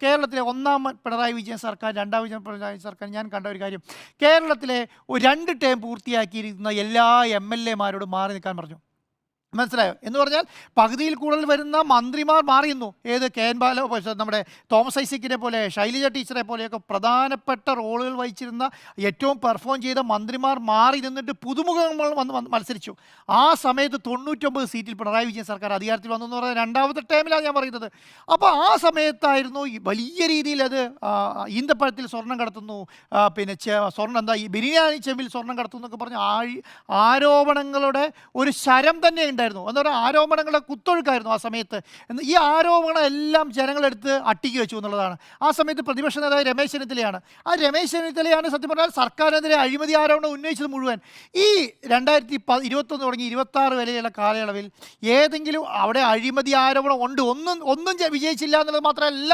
കേരളത്തിലെ ഒന്നാം പിണറായി വിജയൻ സർക്കാർ, രണ്ടാം പിണറായി സർക്കാർ ഞാൻ കണ്ട ഒരു കാര്യം, കേരളത്തിലെ ഒരു 2 ടേം പൂർത്തിയാക്കിയിരുന്ന എല്ലാ എം.എൽ.എമാരോടും മാറി നിൽക്കാൻ പറഞ്ഞു. മനസ്സിലായോ? എന്ന് പറഞ്ഞാൽ പകുതിയിൽ കൂടുതൽ വരുന്ന മന്ത്രിമാർ മാറിയുന്നു. ഏത് കെ എൻ ബാല, നമ്മുടെ തോമസ് ഐസക്കിനെ പോലെ, ശൈലജ ടീച്ചറെ പോലെയൊക്കെ പ്രധാനപ്പെട്ട റോളുകൾ വഹിച്ചിരുന്ന ഏറ്റവും പെർഫോം ചെയ്ത മന്ത്രിമാർ മാറി നിന്നിട്ട് പുതുമുഖങ്ങൾ വന്ന് മത്സരിച്ചു. ആ സമയത്ത് 99 സീറ്റിൽ പിണറായി വിജയൻ സർക്കാർ അധികാരത്തിൽ വന്നു എന്ന് പറഞ്ഞാൽ രണ്ടാമത്തെ ടേമിലാണ് ഞാൻ പറയുന്നത്. അപ്പോൾ ആ സമയത്തായിരുന്നു ഈ വലിയ രീതിയിൽ അത് ഈന്തപ്പഴത്തിൽ സ്വർണം കടത്തുന്നു, പിന്നെ സ്വർണ്ണം എന്താ ഈ ബിരിയാണി ചെമ്പിൽ സ്വർണം കടത്തുന്നു എന്നൊക്കെ പറഞ്ഞ് ആരോപണങ്ങളുടെ ഒരു ശരം തന്നെ ഉണ്ടായിരുന്നു. എന്താ പറയുക, ആരോപണങ്ങളുടെ കുത്തൊഴുക്കായിരുന്നു ആ സമയത്ത്. ഈ ആരോപണം എല്ലാം ജനങ്ങളെടുത്ത് അട്ടിക്ക് വെച്ചു എന്നുള്ളതാണ്. ആ സമയത്ത് പ്രതിപക്ഷ നേതാവ് രമേശ് ചെന്നിത്തലയാണ്. ആ രമേശ് ചെന്നിത്തലയാണ് സത്യം പറഞ്ഞാൽ സർക്കാരിനെതിരെ അഴിമതി ആരോപണം ഉന്നയിച്ചത് മുഴുവൻ. ഈ 2021 തുടങ്ങി 26 വരെയുള്ള കാലയളവിൽ ഏതെങ്കിലും അവിടെ അഴിമതി ആരോപണം ഉണ്ട്, ഒന്നും വിജയിച്ചില്ല എന്നുള്ളത് മാത്രമല്ല